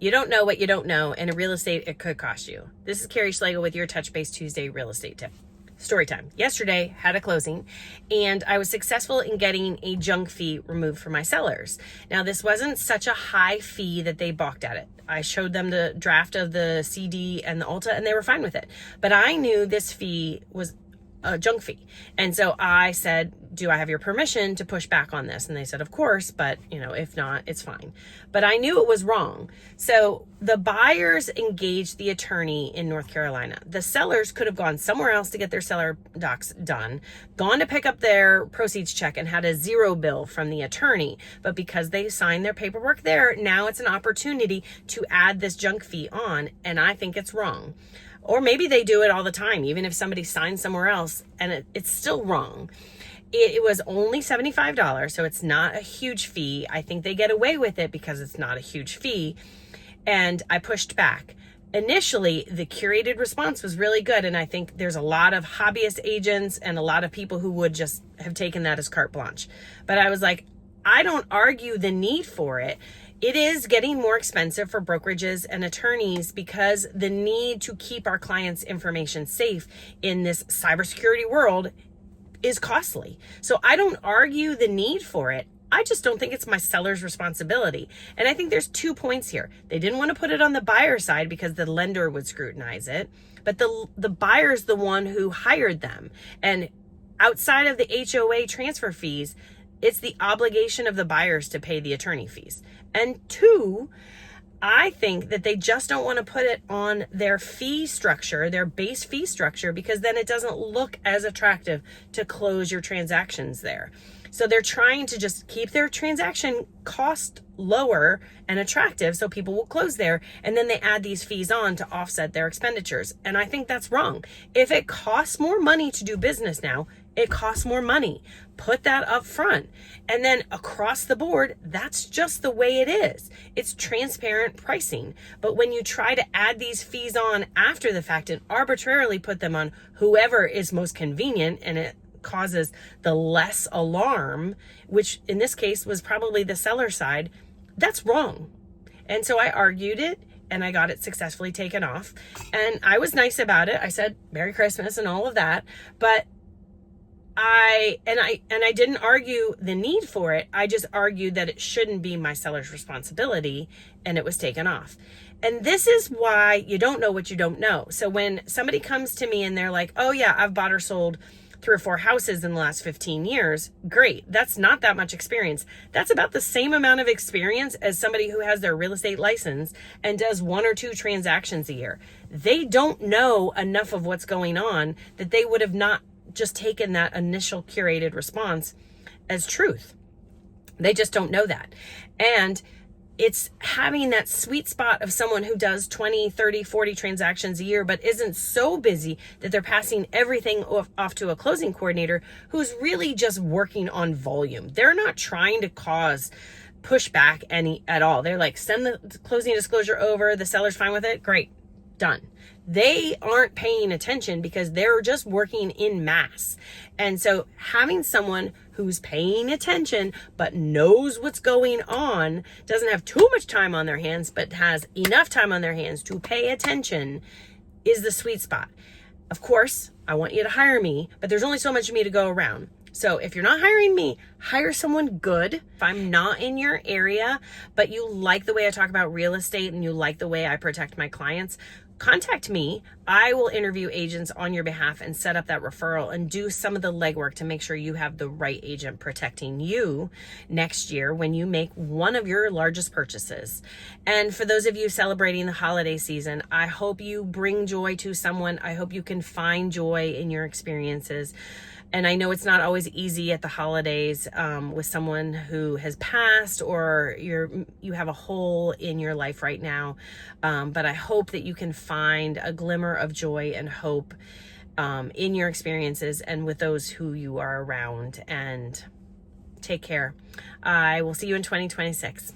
You don't know what you don't know, and in real estate, it could cost you. This is Carrie Schlegel with your Touch Base Tuesday real estate tip. Story time. Yesterday, had a closing, and I was successful in getting a junk fee removed for my sellers. Now, this wasn't such a high fee that they balked at it. I showed them the draft of the CD and the Ulta, and they were fine with it. But I knew this fee was a junk fee. And so I said, do I have your permission to push back on this? And they said, of course, but if not, it's fine. But I knew it was wrong. So the buyers engaged the attorney in North Carolina. The sellers could have gone somewhere else to get their seller docs done, gone to pick up their proceeds check and had a zero bill from the attorney. But because they signed their paperwork there, now it's an opportunity to add this junk fee on. And I think it's wrong. Or maybe they do it all the time, even if somebody signs somewhere else and it's still wrong. It was only $75, so it's not a huge fee. I think they get away with it because it's not a huge fee. And I pushed back. Initially, the curated response was really good. And I think there's a lot of hobbyist agents and a lot of people who would just have taken that as carte blanche. But I was like, I don't argue the need for it. It is getting more expensive for brokerages and attorneys because the need to keep our clients' information safe in this cybersecurity world is costly. So I don't argue the need for it. I just don't think it's my seller's responsibility. And I think there's 2 points here. They didn't want to put it on the buyer side because the lender would scrutinize it, but the buyer's the one who hired them. And outside of the HOA transfer fees, it's the obligation of the buyers to pay the attorney fees. And 2, I think that they just don't want to put it on their fee structure, their base fee structure, because then it doesn't look as attractive to close your transactions there. So they're trying to just keep their transaction cost lower and attractive so people will close there. And then they add these fees on to offset their expenditures. And I think that's wrong. If it costs more money to do business now, it costs more money. Put that up front. And then across the board, that's just the way it is. It's transparent pricing. But when you try to add these fees on after the fact and arbitrarily put them on whoever is most convenient, and it causes the less alarm, which in this case was probably the seller side, that's wrong. And so I argued it and I got it successfully taken off. And I was nice about it. I said, Merry Christmas and all of that. But I didn't argue the need for it. I just argued that it shouldn't be my seller's responsibility, and it was taken off. And this is why you don't know what you don't know. So when somebody comes to me and they're like, oh yeah, I've bought or sold 3 or 4 houses in the last 15 years. Great. That's not that much experience. That's about the same amount of experience as somebody who has their real estate license and does 1 or 2 transactions a year. They don't know enough of what's going on that they would have not just taken that initial curated response as truth. They just don't know that. And it's having that sweet spot of someone who does 20, 30, 40 transactions a year, but isn't so busy that they're passing everything off to a closing coordinator who's really just working on volume. They're not trying to cause pushback at all. They're like, send the closing disclosure over. The seller's fine with it. Great. Done. They aren't paying attention because they're just working in mass. And so having someone who's paying attention but knows what's going on, doesn't have too much time on their hands, but has enough time on their hands to pay attention, is the sweet spot. Of course, I want you to hire me, but there's only so much of me to go around. So if you're not hiring me, hire someone good. If I'm not in your area, but you like the way I talk about real estate and you like the way I protect my clients, contact me. I will interview agents on your behalf and set up that referral and do some of the legwork to make sure you have the right agent protecting you next year when you make one of your largest purchases. And for those of you celebrating the holiday season, I hope you bring joy to someone. I hope you can find joy in your experiences. And I know it's not always easy at the holidays with someone who has passed or you have a hole in your life right now. But I hope that you can find a glimmer of joy and hope in your experiences and with those who you are around. And take care. I will see you in 2026.